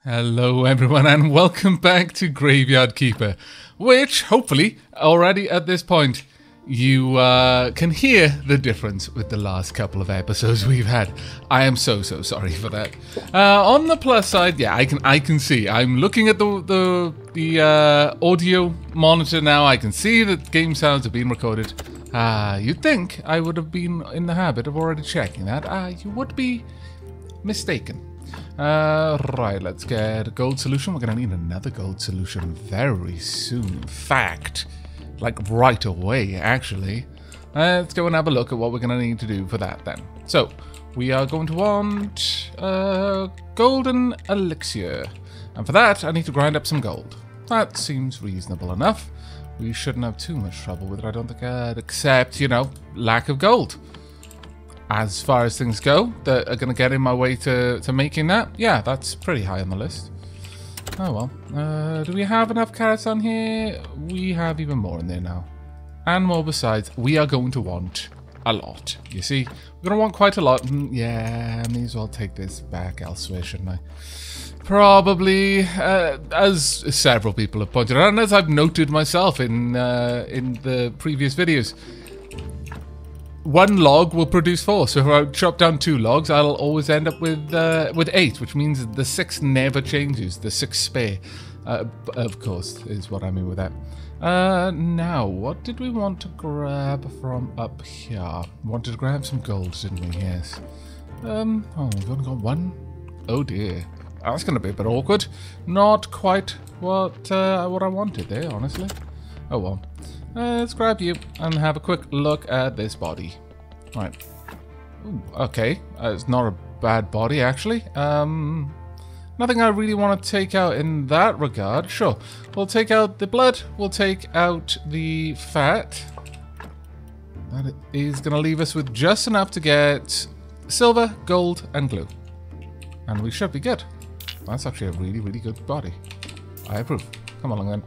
Hello everyone and welcome back to Graveyard Keeper, which hopefully already at this point you can hear the difference with the last couple of episodes we've had. I am so sorry for that. On the plus side, yeah, I can see. I'm looking at the audio monitor now. I can see that game sounds are being recorded. You'd think I would have been in the habit of already checking that. You would be mistaken. Right, let's get a gold solution. We're gonna need another gold solution very soon. In fact, like right away, actually. Let's go and have a look at what we're gonna need to do for that then. So, we are going to want golden elixir. And for that, I need to grind up some gold. That seems reasonable enough. We shouldn't have too much trouble with it, I don't think, except, you know, lack of gold. As far as things go, that are going to get in my way to making that, yeah, that's pretty high on the list. Oh well. Do we have enough carrots on here? We have even more in there now. And more besides. We are going to want a lot. You see? We're going to want quite a lot. Yeah, I may as well take this back elsewhere, shouldn't I? Probably, as several people have pointed out, and as I've noted myself in the previous videos, one log will produce 4, so if I chop down 2 logs, I'll always end up with 8, which means the 6 never changes. The 6 spare, of course, is what I mean with that. Now, what did we want to grab from up here? Wanted to grab some gold, didn't we? Yes. Oh, we've only got 1? Oh dear. That's going to be a bit awkward. Not quite what I wanted there, honestly. Oh well. Let's grab you and have a quick look at this body. Right. Ooh, okay. It's not a bad body, actually. Nothing I really want to take out in that regard. Sure. We'll take out the blood. We'll take out the fat. That is going to leave us with just enough to get silver, gold, and glue. And we should be good. That's actually a really, really good body. I approve. Come along then.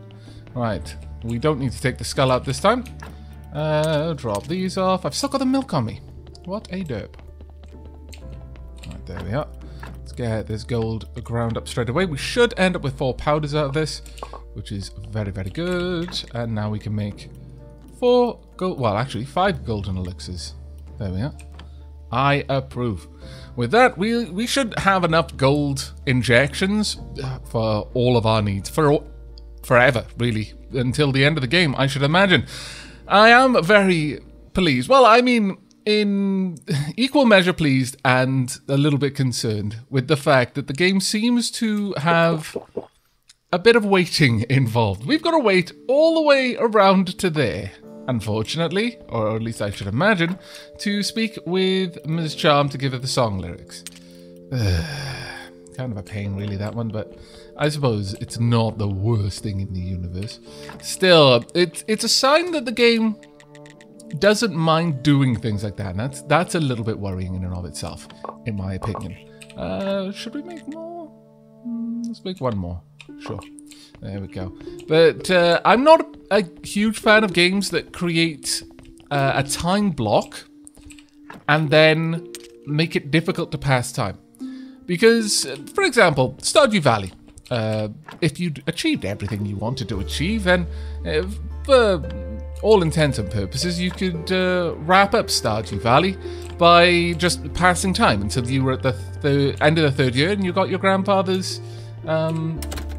Right. We don't need to take the skull out this time. Drop these off. I've still got the milk on me. What a derp. Right, there we are. Let's get this gold ground up straight away. We should end up with 4 powders out of this, which is very, very good. And now we can make 4 gold... Well, actually, 5 golden elixirs. There we are. I approve. With that, we should have enough gold injections for all of our needs. Forever, really, until the end of the game, I should imagine. I am very pleased. Well, I mean, in equal measure pleased and a little bit concerned with the fact that the game seems to have a bit of waiting involved. We've got to wait all the way around to there, unfortunately, or at least I should imagine, to speak with Ms. Charm to give her the song lyrics. Kind of a pain, really, that one, but I suppose it's not the worst thing in the universe. Still, it's a sign that the game doesn't mind doing things like that, and that's a little bit worrying in and of itself, in my opinion. Should we make more? Let's make 1 more. Sure. There we go. But I'm not a huge fan of games that create a time block and then make it difficult to pass time. Because, for example, Stardew Valley. If you'd achieved everything you wanted to achieve, then for all intents and purposes, you could wrap up Stardew Valley by just passing time until you were at the end of the 3rd year and you got your grandfather's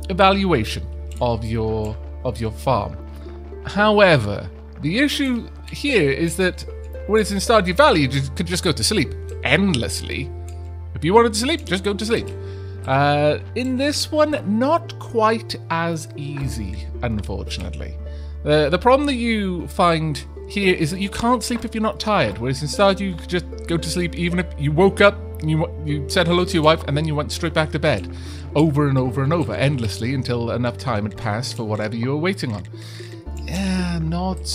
evaluation of your farm. However, the issue here is that whereas in Stardew Valley you could just go to sleep endlessly. If you wanted to sleep, just go to sleep. In this one, not quite as easy, unfortunately. The problem that you find here is that you can't sleep if you're not tired, whereas in Stardew you could just go to sleep even if you woke up, you said hello to your wife, and then you went straight back to bed. Over and over and over, endlessly, until enough time had passed for whatever you were waiting on. Yeah, not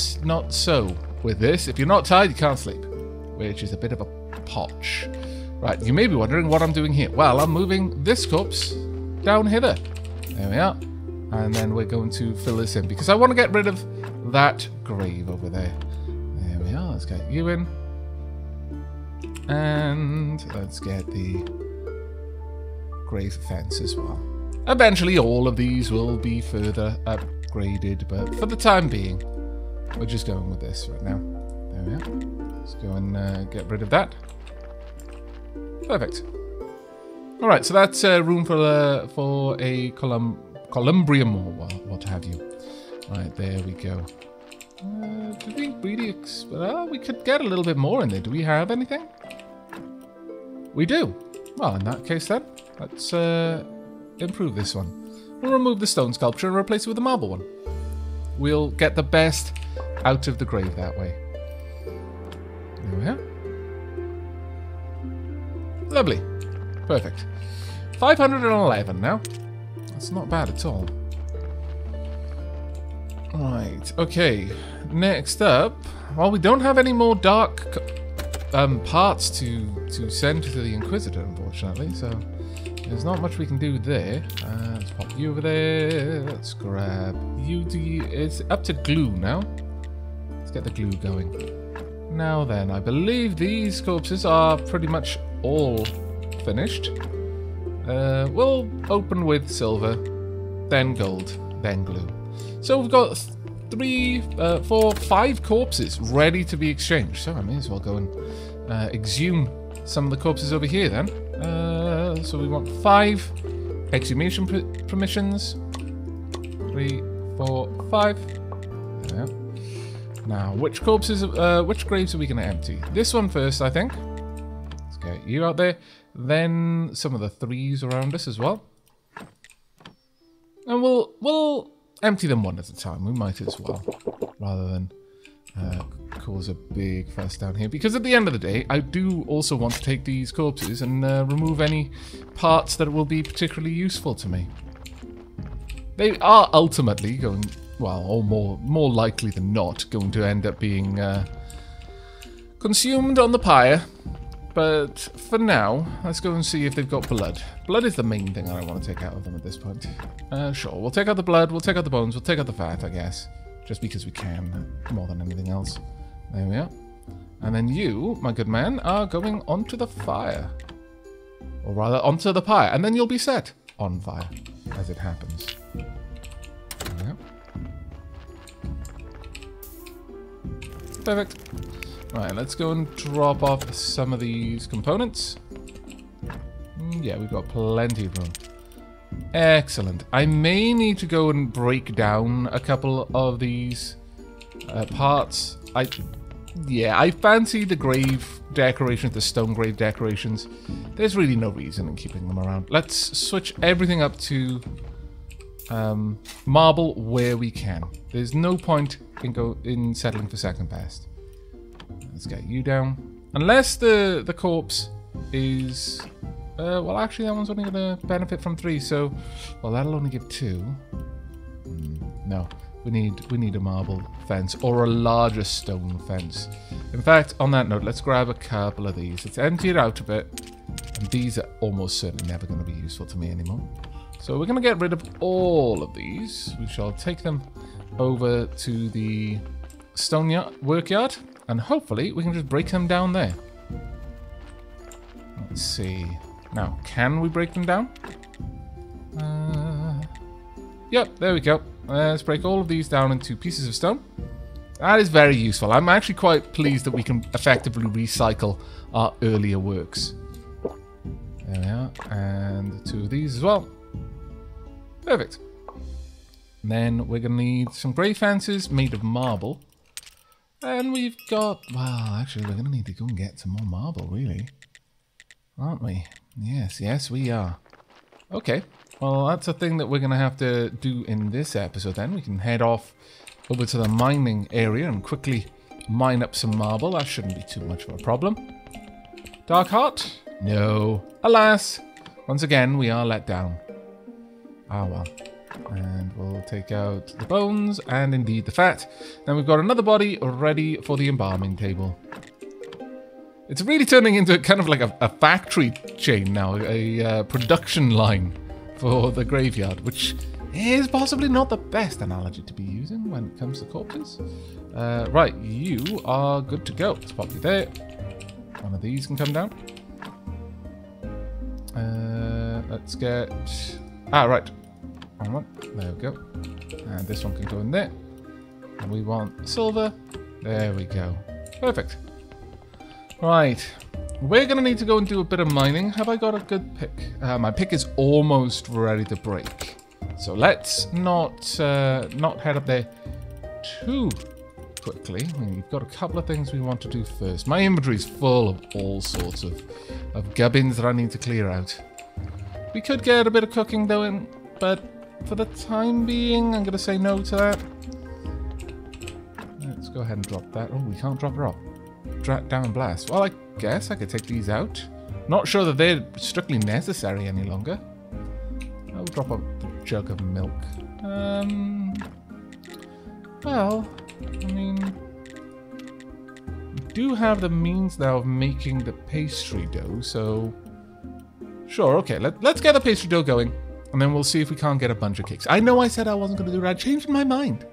so with this. If you're not tired, you can't sleep, which is a bit of a potch. Right, you may be wondering what I'm doing here. Well, I'm moving this corpse down hither. There we are. And then we're going to fill this in because I want to get rid of that grave over there. There we are. Let's get you in. And let's get the grave fence as well. Eventually, all of these will be further upgraded, but for the time being, we're just going with this right now. There we are. Let's go and get rid of that. Perfect. All right, so that's room for a columbrium or what have you. Right, there we go. Do we really... we could get a little bit more in there. Do we have anything? We do. Well, in that case then, let's improve this one. We'll remove the stone sculpture and replace it with a marble one. We'll get the best out of the grave that way. There we are. Lovely. Perfect. 511 now. That's not bad at all. Right, okay. Next up, well, we don't have any more dark parts to send to the Inquisitor, unfortunately, so there's not much we can do there. Let's pop you over there. Let's grab you. It's up to glue now. Let's get the glue going. Now then, I believe these corpses are pretty much all finished. We'll open with silver, then gold, then glue. So we've got 3, 4, 5 corpses ready to be exchanged. So I may as well go and exhume some of the corpses over here then. So we want 5 exhumation permissions. 3, 4, 5. There we go. Now, which corpses, which graves are we going to empty? This one first, I think. Let's get you out there. Then some of the 3s around us as well. And we'll empty them one at a time. We might as well, rather than cause a big fuss down here. Because at the end of the day, I do also want to take these corpses and remove any parts that will be particularly useful to me. They are ultimately going, well, or more likely than not, going to end up being consumed on the pyre. But for now, let's go and see if they've got blood. Blood is the main thing I want to take out of them at this point. Sure, we'll take out the blood, we'll take out the bones, we'll take out the fat, I guess. Just because we can, more than anything else. There we are. And then you, my good man, are going onto the fire. Or rather, onto the pyre. And then you'll be set on fire, as it happens. There we are. Perfect. Right, let's go and drop off some of these components. Yeah, we've got plenty of room. Excellent. I may need to go and break down a couple of these parts. I fancy the grave decorations, the stone grave decorations. There's really no reason in keeping them around. Let's switch everything up to marble where we can. There's no point in settling for second best. Let's get you down. Unless the corpse is... well, actually, that one's only going to benefit from 3, so... Well, that'll only give 2. No, we need a marble fence or a larger stone fence. In fact, on that note, let's grab a couple of these. Let's empty it out a bit. And these are almost certainly never going to be useful to me anymore. So we're going to get rid of all of these. We shall take them over to the stone workyard. And hopefully we can just break them down there. Let's see. Now, can we break them down? Yep, there we go. Let's break all of these down into pieces of stone. That is very useful. I'm actually quite pleased that we can effectively recycle our earlier works. There we are. And 2 of these as well. Perfect. And then we're going to need some grey fences made of marble. And we've got... Well, actually, we're going to need to go and get some more marble, really. Aren't we? Yes, we are. Okay. Well, that's a thing that we're going to have to do in this episode then. We can head off over to the mining area and quickly mine up some marble. That shouldn't be too much of a problem. Dark Heart? No. Alas! Once again, we are let down. Ah, well. And we'll take out the bones and indeed the fat. Then we've got another body ready for the embalming table. It's really turning into kind of like a factory chain now, a production line for the graveyard, which is possibly not the best analogy to be using when it comes to corpses. Right, you are good to go. Let's pop you there. One of these can come down. Let's get... Ah, right. wrong one. There we go. And this one can go in there. And we want silver. There we go. Perfect. Right. We're going to need to go and do a bit of mining. Have I got a good pick? My pick is almost ready to break. So let's not head up there too quickly. We've got a couple of things we want to do first. My inventory is full of all sorts of gubbins that I need to clear out. We could get a bit of cooking though, but for the time being, I'm going to say no to that. Let's go ahead and drop that. Oh, we can't drop her off. Drop down and blast. Well, I guess I could take these out. Not sure that they're strictly necessary any longer. I'll drop a jug of milk. Well, I mean, we do have the means now of making the pastry dough, so sure, okay, let's get the pastry dough going, and then we'll see if we can't get a bunch of cakes. I know I said I wasn't going to do that. I changed my mind.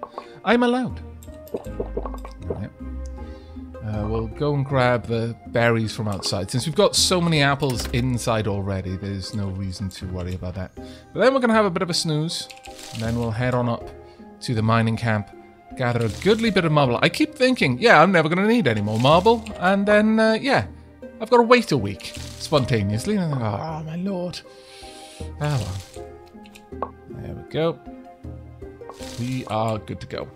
I'm allowed. Right. We'll go and grab the berries from outside. Since we've got so many apples inside already, there's no reason to worry about that. But then we're going to have a bit of a snooze, and then we'll head on up to the mining camp, gather a goodly bit of marble. I keep thinking, yeah, I'm never going to need any more marble, and then, yeah, I've got to wait a week, spontaneously. And I'm like, oh, my lord. Ah, well. There we go. We are good to go.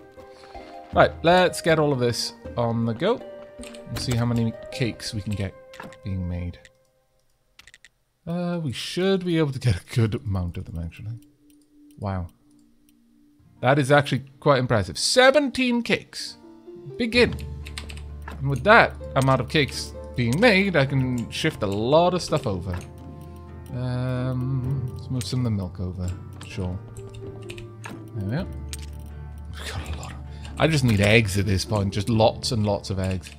Right, let's get all of this on the go and see how many cakes we can get being made. We should be able to get a good amount of them, actually. Wow. That is actually quite impressive. 17 cakes. Begin. And with that amount of cakes being made, I can shift a lot of stuff over. Let's move some of the milk over. Sure. There we go. We've got a lot. I just need eggs at this point. Just lots and lots of eggs.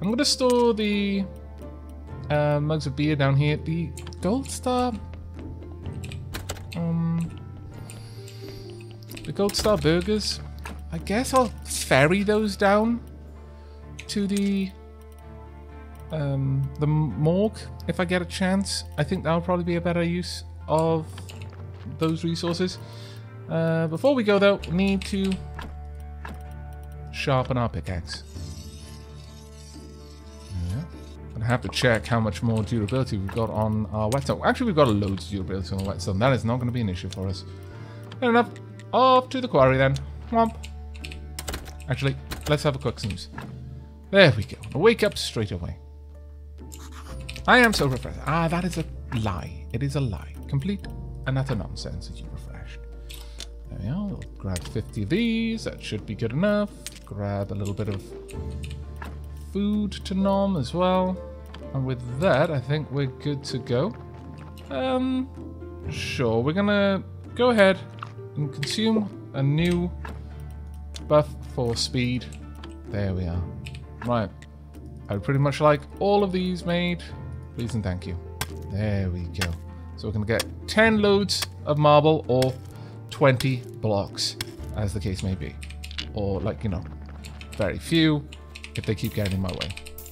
I'm going to store the mugs of beer down here. The gold star... the gold star burgers. I guess I'll ferry those down to the morgue if I get a chance. I think that'll probably be a better use of those resources. Before we go though, we need to sharpen our pickaxe. Yeah. Gonna have to check how much more durability we've got on our whetstone. Actually, we've got a loads of durability on the whetstone. That is not going to be an issue for us. Fair enough. Off to the quarry then. Womp. Actually, let's have a quick snooze. There we go. I'll wake up straight away. I am so refreshed. Ah, that is a lie. It is a lie. Complete and utter nonsense that you're refreshed. There we are. We'll grab 50 of these. That should be good enough. Grab a little bit of food to nom as well. And with that, I think we're good to go. Sure. We're going to go ahead and consume a new buff for speed. There we are. Right. I would pretty much like all of these made. Please and thank you. There we go. So we're going to get 10 loads of marble or 20 blocks, as the case may be. Or, like, you know, very few if they keep getting in my way.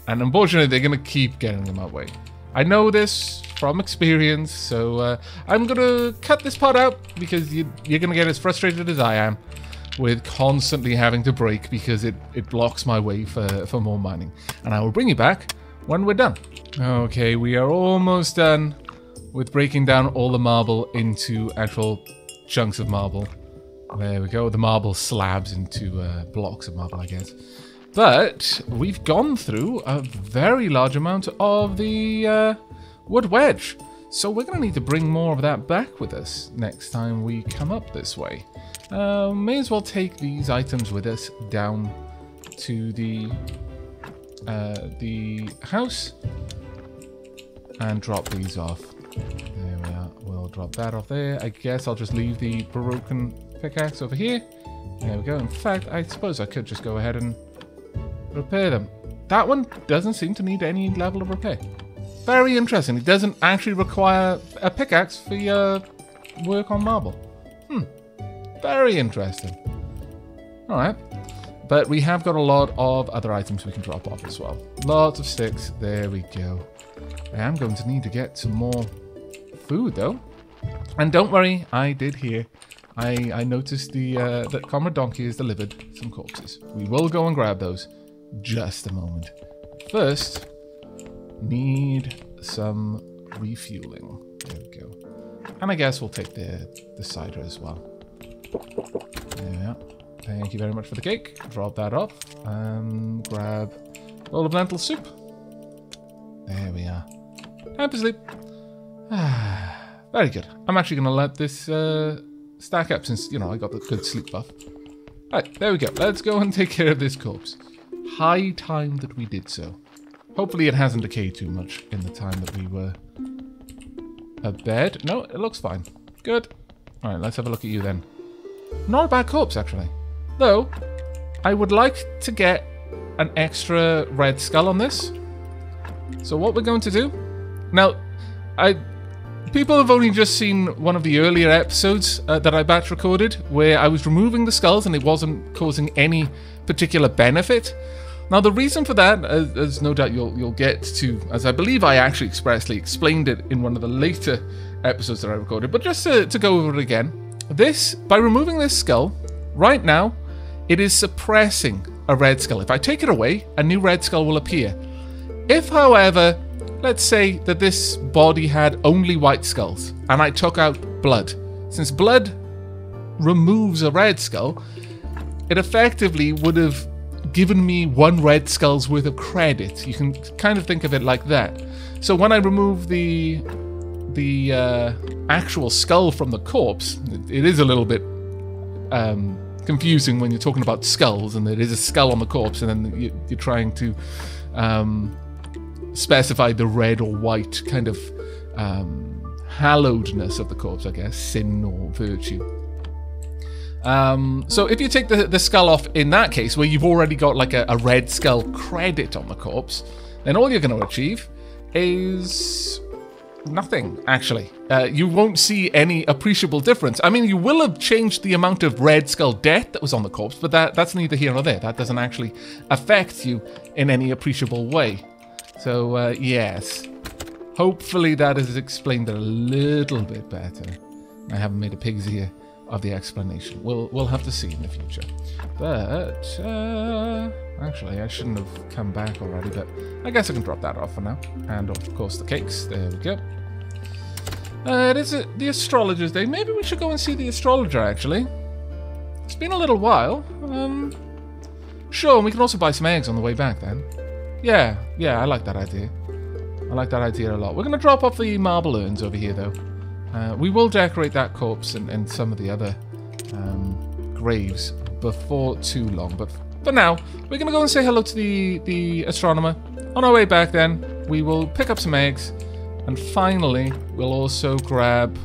And unfortunately, they're going to keep getting in my way. I know this from experience, so I'm going to cut this part out because you're going to get as frustrated as I am with constantly having to break because it blocks my way for more mining. And I will bring you back when we're done. Okay, we are almost done with breaking down all the marble into actual chunks of marble. There we go, the marble slabs into blocks of marble, I guess. But we've gone through a very large amount of the wood wedge. So we're going to need to bring more of that back with us next time we come up this way. May as well take these items with us down to the house and drop these off. There we are. We'll drop that off there. I guess I'll just leave the broken pickaxe over here. There we go. In fact, I suppose I could just go ahead and repair them. That one doesn't seem to need any level of repair. Very interesting. It doesn't actually require a pickaxe for your work on marble. Very interesting. Alright. But we have got a lot of other items we can drop off as well. Lots of sticks. There we go. I am going to need to get some more food though. And don't worry, I did hear I noticed that Comrade Donkey has delivered some corpses. We will go and grab those. Just a moment. First, need some refueling. There we go. And I guess we'll take the cider as well. Yeah. Thank you very much for the cake. Drop that off. And grab a bowl of lentil soup. There we are. Time to sleep. Very good. I'm actually going to let this stack up since, you know, I got the good sleep buff. Alright, there we go. Let's go and take care of this corpse. High time that we did so. Hopefully it hasn't decayed too much in the time that we were abed. No, it looks fine. Good. Alright, let's have a look at you then. Not a bad corpse, actually. Though, I would like to get an extra red skull on this. So what we're going to do... Now, people have only just seen one of the earlier episodes that I batch recorded, where I was removing the skulls and it wasn't causing any particular benefit. Now, the reason for that, as no doubt you'll get to, as I believe I actually expressly explained it in one of the later episodes that I recorded, but just to go over it again, by removing this skull, right now, it is suppressing a red skull. If I take it away, a new red skull will appear. If, however, let's say that this body had only white skulls, and I took out blood, since blood removes a red skull, it effectively would have given me one red skull's worth of credit. You can kind of think of it like that. So when I remove the actual skull from the corpse, it is a little bit confusing when you're talking about skulls and there is a skull on the corpse and then you're trying to specify the red or white kind of hallowedness of the corpse, I guess, sin or virtue. So if you take the skull off in that case, where you've already got like a red skull credit on the corpse, then all you're going to achieve is nothing, actually. You won't see any appreciable difference. I mean, you will have changed the amount of red skull death that was on the corpse, but that's neither here nor there. That doesn't actually affect you in any appreciable way. So, yes. Hopefully that has explained it a little bit better. I haven't made a pig's ear of the explanation. We'll have to see in the future. But, actually, I shouldn't have come back already, but I guess I can drop that off for now. And, of course, the cakes. There we go. It is the astrologer's day. Maybe we should go and see the astrologer, actually. It's been a little while. Sure, and we can also buy some eggs on the way back, then. Yeah, I like that idea. I like that idea a lot. We're going to drop off the marble urns over here, though. We will decorate that corpse and some of the other graves before too long. But for now, we're going to go and say hello to the astronomer. On our way back, then, we will pick up some eggs. And finally, we'll also grab...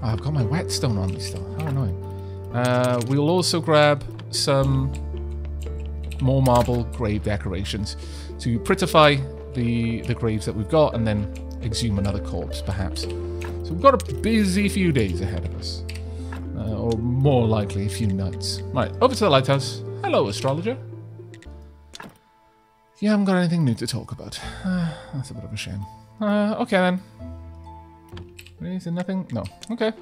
Oh, I've got my whetstone on me still. How annoying. We'll also grab some more marble grave decorations to prettify the graves that we've got and then exhume another corpse, perhaps. So we've got a busy few days ahead of us. Or more likely, a few nights. Right, over to the lighthouse. Hello, astrologer. You haven't got anything new to talk about. That's a bit of a shame. Okay then. Is there nothing? No. Okay.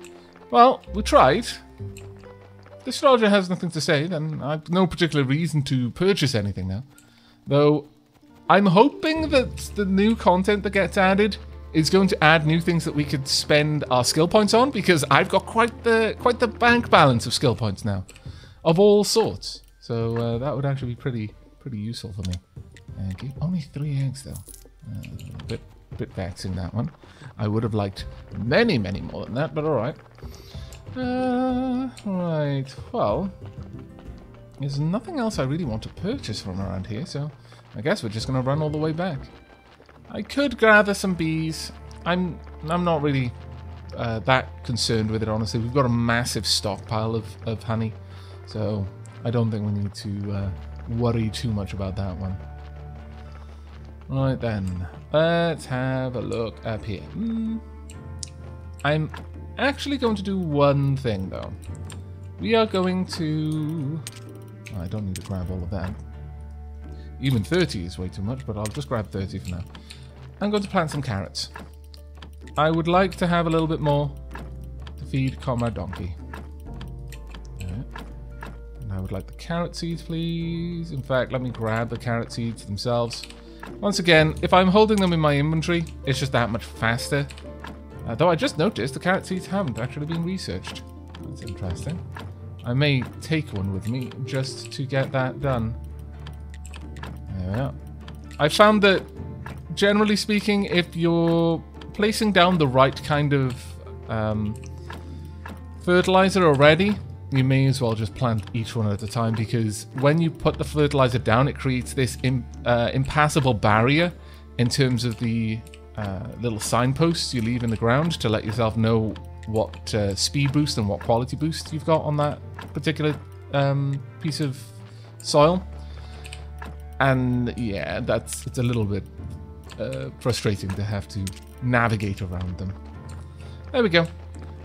Well, we tried. If the astrologer has nothing to say, then I've no particular reason to purchase anything now. Though, I'm hoping that the new content that gets added is going to add new things that we could spend our skill points on, because I've got quite the bank balance of skill points now, of all sorts. So that would actually be pretty useful for me. Thank you. Only 3 eggs though. A bit vexing, that one. I would have liked many more than that, but all right. Right. Well, there's nothing else I really want to purchase from around here, so I guess we're just going to run all the way back. I could gather some bees. I'm not really that concerned with it, honestly. We've got a massive stockpile of honey, so I don't think we need to worry too much about that one. Right then, let's have a look up here. I'm actually going to do one thing though. We are going to... I don't need to grab all of that. Even 30 is way too much, but I'll just grab 30 for now. I'm going to plant some carrots. I would like to have a little bit more to feed Comrade Donkey. And I would like the carrot seeds, please. In fact, let me grab the carrot seeds themselves. Once again, if I'm holding them in my inventory, it's just that much faster. Though I just noticed the carrot seeds haven't actually been researched. That's interesting. I may take one with me just to get that done. There we are. I found that, generally speaking, if you're placing down the right kind of fertilizer already, you may as well just plant each one at a time, because when you put the fertilizer down, it creates this impassable barrier in terms of the little signposts you leave in the ground to let yourself know what speed boost and what quality boost you've got on that particular piece of soil. And yeah, it's a little bit frustrating to have to navigate around them. There we go.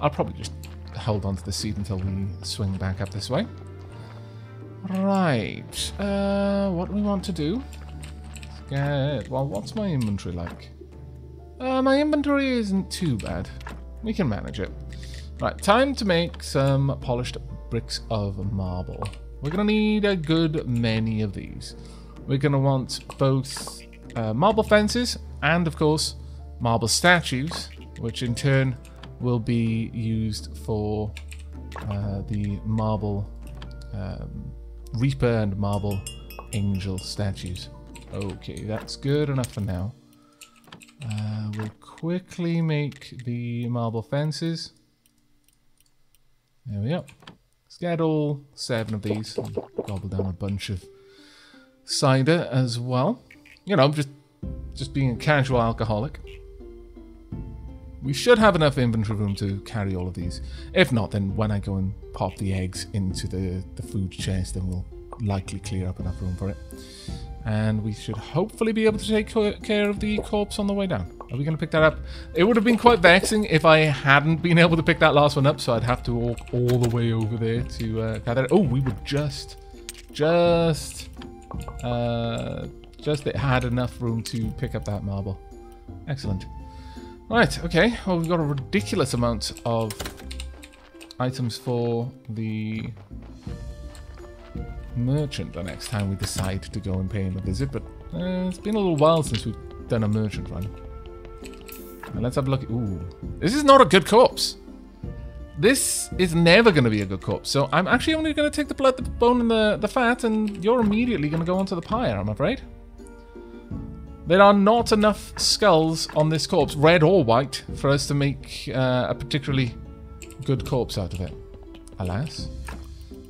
I'll probably just hold on to the seed until we swing back up this way. Right. What do we want to do? Well, what's my inventory like? My inventory isn't too bad. We can manage it. Right, time to make some polished bricks of marble. We're going to need a good many of these. We're going to want both marble fences and, of course, marble statues, which in turn will be used for the marble reaper and marble angel statues. Okay, that's good enough for now. We'll quickly make the marble fences. There we go. Let's get all 7 of these. And gobble down a bunch of cider as well. You know, just being a casual alcoholic. We should have enough inventory room to carry all of these. If not, then when I go and pop the eggs into the food chest, then we'll likely clear up enough room for it. And we should hopefully be able to take care of the corpse on the way down. Are we going to pick that up? It would have been quite vexing if I hadn't been able to pick that last one up, so I'd have to walk all the way over there to gather it. Oh, we would just had enough room to pick up that marble. Excellent. Right, okay. Well, we've got a ridiculous amount of items for the merchant the next time we decide to go and pay him a visit, but it's been a little while since we've done a merchant run. And let's have a look. Ooh, this is not a good corpse. This is never going to be a good corpse. So I'm actually only going to take the blood, the bone, and the fat, and you're immediately going to go onto the pyre, I'm afraid. There are not enough skulls on this corpse, red or white, for us to make a particularly good corpse out of it. Alas.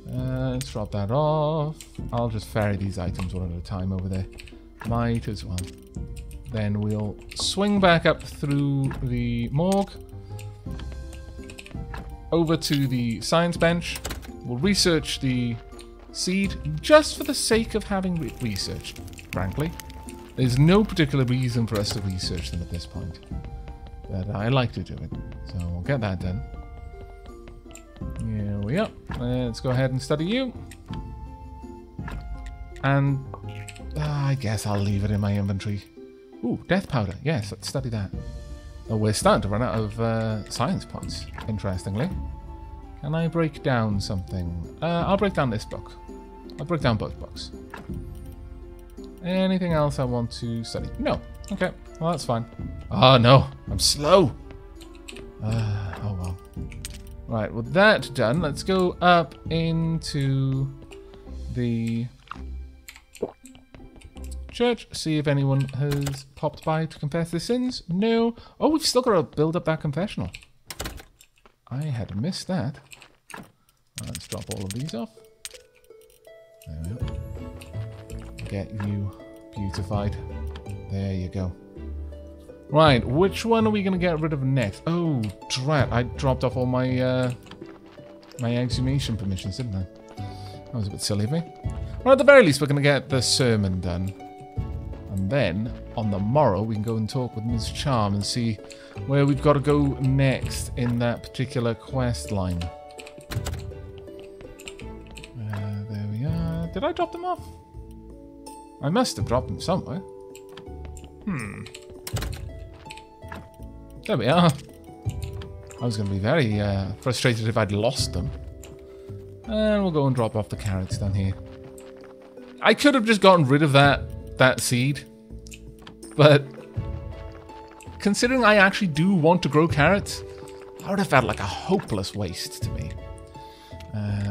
Let's drop that off. I'll just ferry these items one at a time over there. Might as well. Then we'll swing back up through the morgue. Over to the science bench. We'll research the seed just for the sake of having researched, frankly. There's no particular reason for us to research them at this point. But I like to do it. So we'll get that done. Here we are. Let's go ahead and study you. And I guess I'll leave it in my inventory. Ooh, death powder. Yes, let's study that. Oh, we're starting to run out of science points, interestingly. Can I break down something? I'll break down this book. I'll break down both books. Anything else I want to study? No. Okay, well that's fine. Oh no, I'm slow. Oh well. Right, with that done, let's go up into the church, see if anyone has popped by to confess their sins. No. Oh, we've still got to build up that confessional. I had missed that. Let's drop all of these off. There we go. Get you beautified. There you go. Right, which one are we going to get rid of next? Oh, drat. I dropped off all my my exhumation permissions, didn't I? That was a bit silly of me. Well, at the very least, we're going to get the sermon done. And then, on the morrow, we can go and talk with Ms. Charm and see where we've got to go next in that particular quest line. There we are. Did I drop them off? I must have dropped them somewhere. There we are. I was going to be very frustrated if I'd lost them. And we'll go and drop off the carrots down here. I could have just gotten rid of that seed. But considering I actually do want to grow carrots, that would have felt like a hopeless waste to me.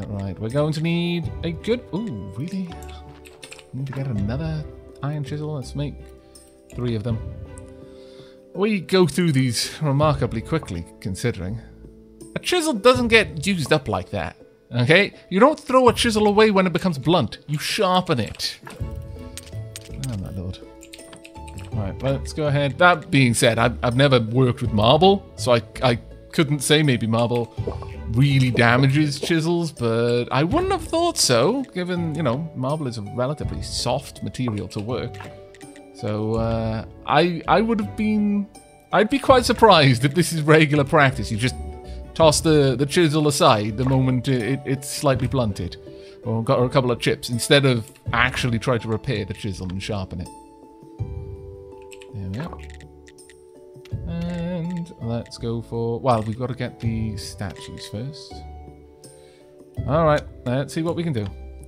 Right, we're going to need a good... Ooh, really? Need to get another iron chisel. Let's make 3 of them. We go through these remarkably quickly, considering. A chisel doesn't get used up like that, okay? You don't throw a chisel away when it becomes blunt. You sharpen it. Oh, my lord. Right, let's go ahead. That being said, I've never worked with marble, so I couldn't say maybe marble really damages chisels, but I wouldn't have thought so, given, you know, marble is a relatively soft material to work. So, I would have been... I'd be quite surprised if this is regular practice. You just toss the chisel aside the moment it's slightly blunted, or got a couple of chips, instead of actually try to repair the chisel and sharpen it. There we go. And let's go for... Well, we've got to get the statues first. Alright, let's see what we can do.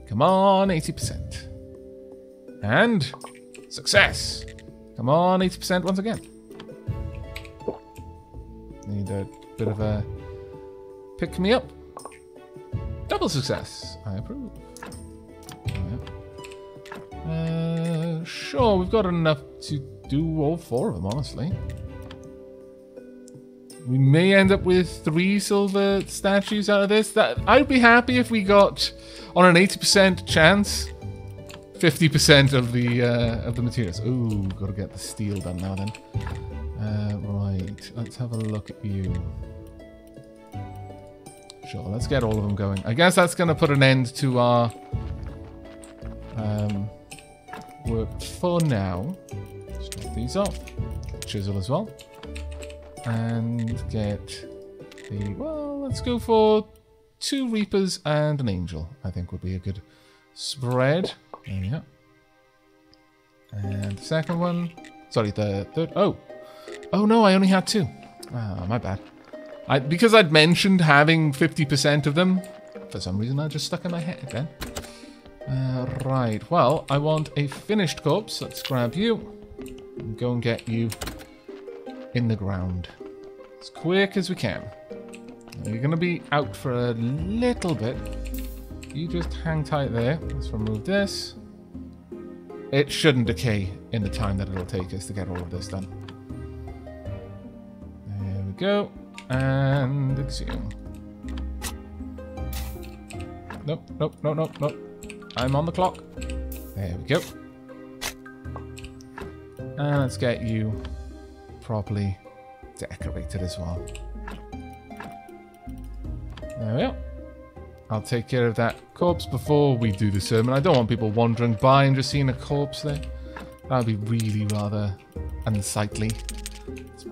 Come on, 80%. And... success! Come on, 80% once again. Need a bit of a pick-me-up. Double success. I approve. Sure, we've got enough to do all 4 of them, honestly. We may end up with 3 silver statues out of this. I'd be happy if we got, on an 80% chance, 50% of the materials. Ooh, gotta get the steel done now then. Right, let's have a look at you. Sure, let's get all of them going. I guess that's gonna put an end to our work for now. Just get these off. Chisel as well. And get the... Well, let's go for 2 Reapers and an Angel. I think would be a good spread. There we go. And the second one... Sorry, the third... Oh! Oh no, I only had 2. Ah, my bad. Because I'd mentioned having 50% of them, for some reason I just stuck in my head then. Right, well, I want a finished corpse. Let's grab you. And go and get you in the ground. As quick as we can. You're going to be out for a little bit. You just hang tight there. Let's remove this. It shouldn't decay in the time that it'll take us to get all of this done. There we go. And exhume. Nope, nope, nope, nope, nope. I'm on the clock. There we go. And let's get you properly decorated as well. There we go. I'll take care of that corpse before we do the sermon. I don't want people wandering by and just seeing a corpse there. That would be really rather unsightly.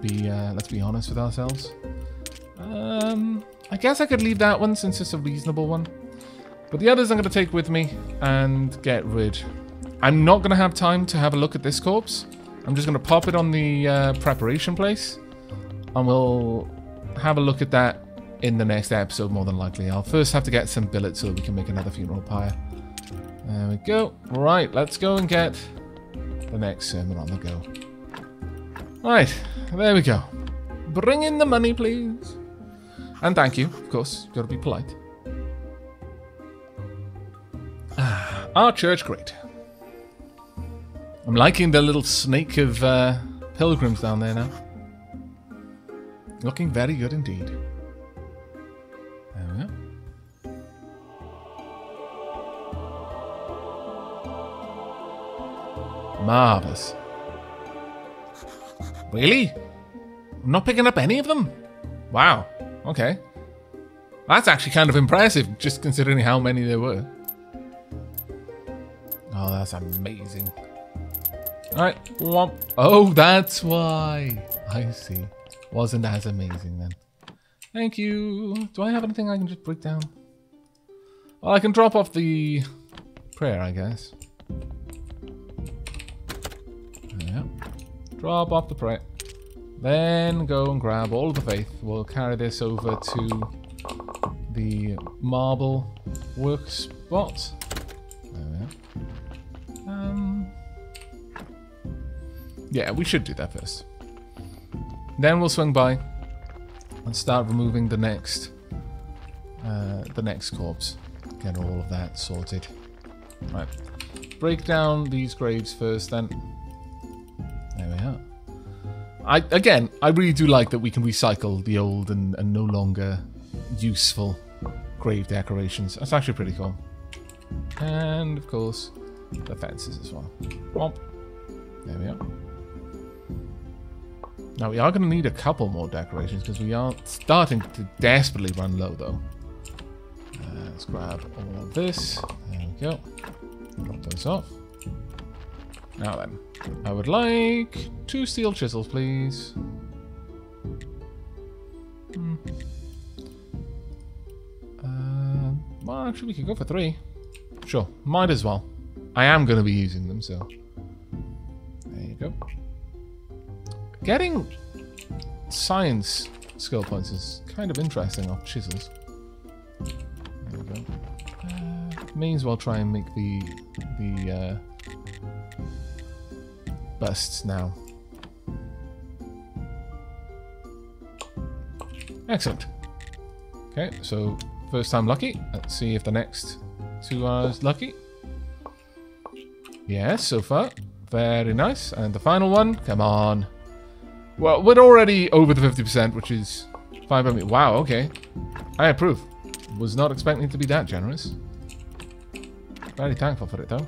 Let's be honest with ourselves. I guess I could leave that one since it's a reasonable one. But the others I'm going to take with me and get rid. I'm not going to have time to have a look at this corpse. I'm just going to pop it on the preparation place. And we'll have a look at that in the next episode, more than likely. I'll first have to get some billets so that we can make another funeral pyre. There we go. Right, let's go and get the next sermon on the go. Right, there we go. Bring in the money, please. And thank you, of course. Gotta be polite. Our church grate. I'm liking the little snake of pilgrims down there now. Looking very good indeed. There we go. Marvellous. Really? I'm not picking up any of them? Wow. Okay. That's actually kind of impressive, just considering how many there were. Oh, that's amazing. Alright. Oh, that's why. I see. Wasn't as amazing then. Thank you. Do I have anything I can just break down? Well, I can drop off the prayer, I guess. Yeah. Drop off the prayer. Then go and grab all of the faith. We'll carry this over to the marble work spot. There we are. Yeah, we should do that first. Then we'll swing by and start removing the next corpse. Get all of that sorted. Right. Break down these graves first, then. There we are. I really do like that we can recycle the old and no longer useful grave decorations. That's actually pretty cool. And, of course, the fences as well. Womp. There we are. Now, we are going to need a couple more decorations because we are starting to desperately run low, though. Let's grab all of this. There we go. Drop those off. Now then, I would like 2 steel chisels, please. Well, actually, we could go for 3. Sure, might as well. I am going to be using them, so... There you go. Getting science skill points is kind of interesting off chisels. There we go. May as well try and make the busts now. Excellent. Okay, so first time lucky. Let's see if the next 2 are lucky. Yes, so far. Very nice. And the final one, come on. Well, we're already over the 50%, which is fine by me. Wow, okay. I approve. Was not expecting it to be that generous. Very thankful for it, though.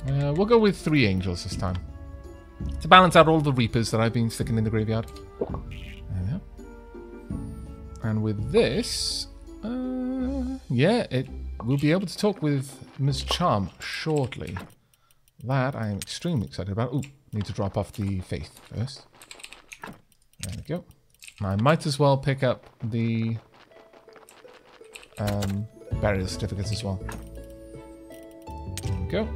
We'll go with 3 angels this time. To balance out all the reapers that I've been sticking in the graveyard. There we are. And with this... yeah, we'll be able to talk with Ms. Charm shortly. That I am extremely excited about. Ooh, need to drop off the faith first. There we go. I might as well pick up the burial certificates as well. There we go.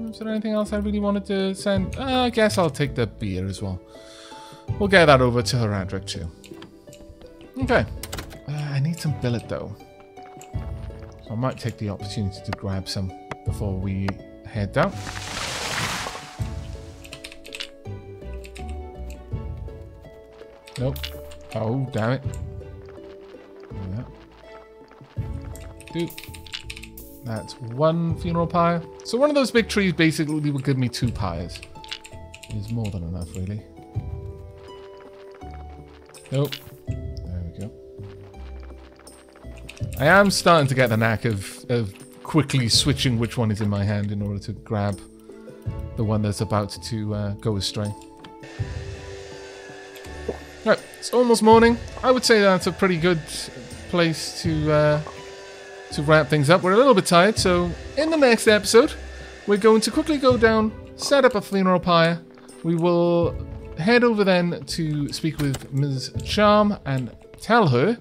Is there anything else I really wanted to send? I guess I'll take the beer as well. We'll get that over to Heradric too. Okay. I need some billet though. So I might take the opportunity to grab some before we head down. Nope. Oh, damn it. Yeah. Dude. That's 1 funeral pyre. So one of those big trees basically would give me 2 pyres. Is more than enough, really. Nope. There we go. I am starting to get the knack of quickly switching which one is in my hand in order to grab the one that's about to go astray. Right, it's almost morning. I would say that's a pretty good place to wrap things up. We're a little bit tired, so in the next episode, we're going to quickly go down, set up a funeral pyre. We will head over then to speak with Ms. Charm and tell her,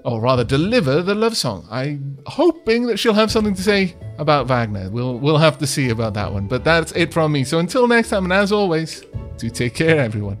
or rather deliver the love song. I'm hoping that she'll have something to say about Wagner. We'll have to see about that one. But that's it from me. So until next time, and as always, do take care, everyone.